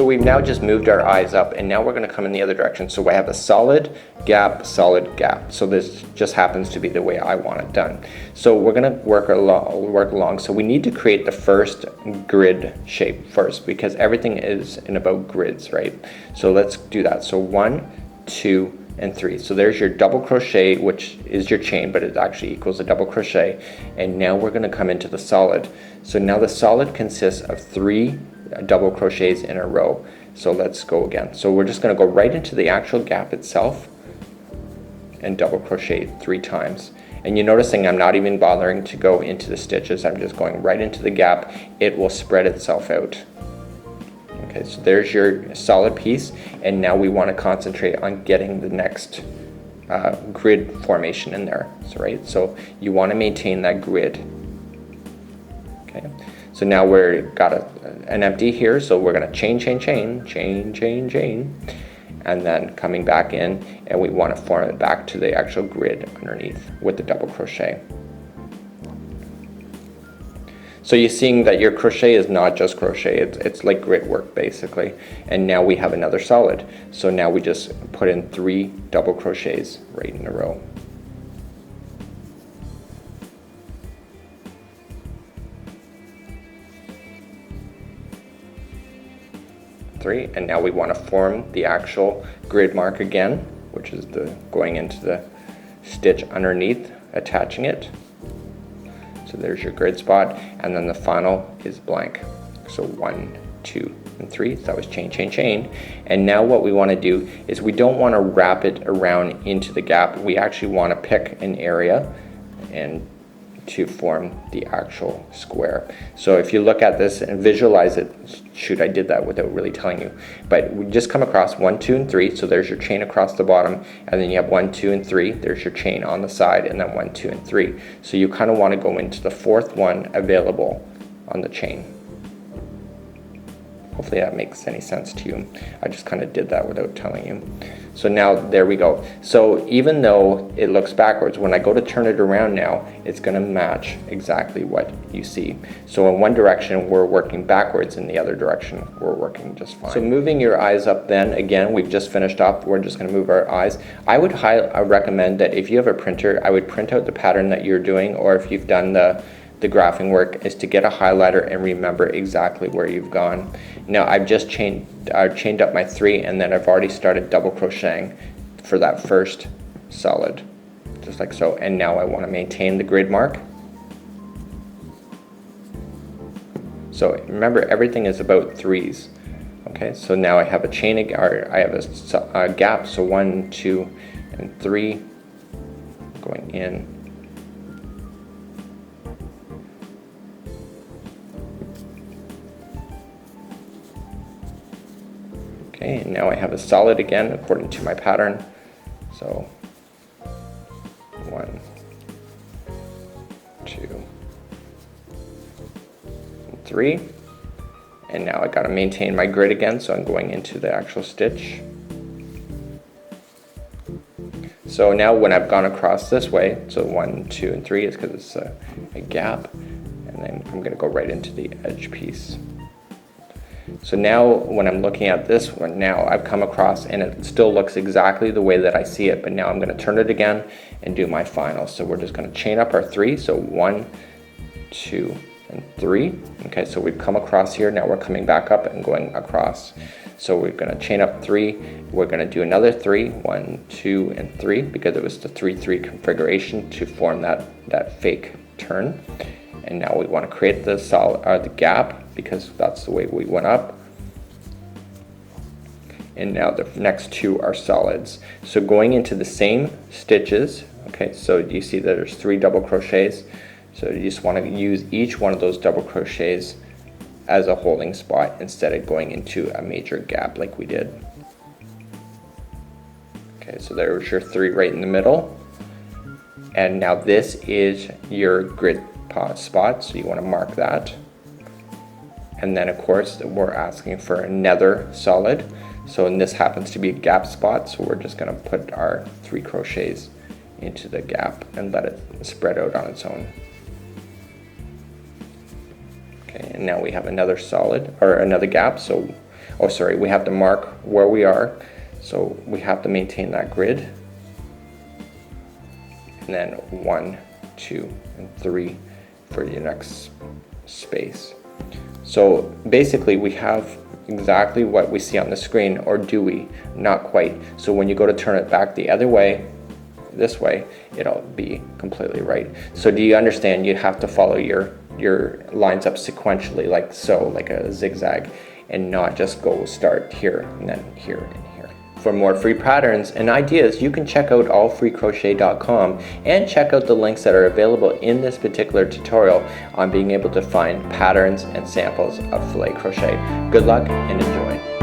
we've now just moved our eyes up, and now we're going to come in the other direction. So I have a solid gap, solid gap. So this just happens to be the way I want it done. So we're going to work along. So we need to create the first grid shape first, because everything is in about grids, right? So let's do that. So 1, 2, and 3. So there's your double crochet, which is your chain, but it actually equals a double crochet. And now we're going to come into the solid. So now the solid consists of 3 double crochets in a row. So let's go again. So we're just going to go right into the actual gap itself and double crochet 3 times. And you're noticing I'm not even bothering to go into the stitches. I'm just going right into the gap. It will spread itself out. Okay, so there's your solid piece, and now we want to concentrate on getting the next grid formation in there. So you want to maintain that grid. Okay, so now we've got an empty here, so we're going to chain, and then coming back in, and we want to form it back to the actual grid underneath with the double crochet. So you're seeing that your crochet is not just crochet, it's like grid work basically. And now we have another solid. So now we just put in 3 double crochets right in a row. And now we want to form the actual grid mark again, which is going into the stitch underneath, attaching it. So there's your grid spot, and then the final is blank. So 1, 2, and 3. So that was chain. And now what we want to do is we don't want to wrap it around into the gap. We actually want to pick an area and to form the actual square. So if you look at this and visualize it, shoot, I did that without really telling you, but we just come across 1, 2, and 3. So there's your chain across the bottom, and then you have 1, 2, and 3. There's your chain on the side, and then 1, 2, and 3. So you kind of want to go into the 4th one available on the chain. Hopefully that makes any sense to you. I just kind of did that without telling you. So now there we go. So even though it looks backwards, when I go to turn it around now, it's going to match exactly what you see. So in one direction we're working backwards, in the other direction we're working just fine. So moving your eyes up then, again, we've just finished off, we're just going to move our eyes. I would recommend that if you have a printer, I would print out the pattern that you're doing, or if you've done the graphing work, is to get a highlighter and remember exactly where you've gone. Now I've just chained up my 3, and then I've already started double crocheting for that first solid, just like so. And now I want to maintain the grid mark. So remember, everything is about 3s. Okay, so now I have a chain, or I have a gap, so 1, 2, and 3 going in. Okay, and now I have a solid again according to my pattern. So 1, 2, and 3. And now I got to maintain my grid again, so I'm going into the actual stitch. So now when I've gone across this way, so 1, 2, and 3 is because it's a gap, and then I'm going to go right into the edge piece. So now when I'm looking at this one, now I've come across and it still looks exactly the way that I see it, but now I'm going to turn it again and do my final. So we're just going to chain up our 3, so 1, 2, and 3. Okay, so we've come across here, now we're coming back up and going across. So we're going to chain up 3, we're going to do another 3, 1, 2, and 3, because it was the 3-3 configuration to form that fake turn. And now we want to create the the gap, because that's the way we went up. And now the next 2 are solids. So going into the same stitches, okay, so you see that there's 3 double crochets. So you just want to use each one of those double crochets as a holding spot instead of going into a major gap like we did. Okay, so there's your 3 right in the middle. And now this is your grid spot, so you want to mark that. And then of course we're asking for another solid, so and this happens to be a gap spot, so we're just going to put our 3 crochets into the gap and let it spread out on its own. Okay, and now we have another solid, or another gap, so oh sorry, we have to mark where we are. So we have to maintain that grid. And then 1, 2, and 3 for your next space. So basically we have exactly what we see on the screen, or do we? Not quite. So when you go to turn it back the other way, this way, it'll be completely right. So do you understand? You have to follow your lines up sequentially, like so, like a zigzag, and not just go start here and then here and here. For more free patterns and ideas, you can check out allfreecrochet.com and check out the links that are available in this particular tutorial on being able to find patterns and samples of filet crochet. Good luck and enjoy.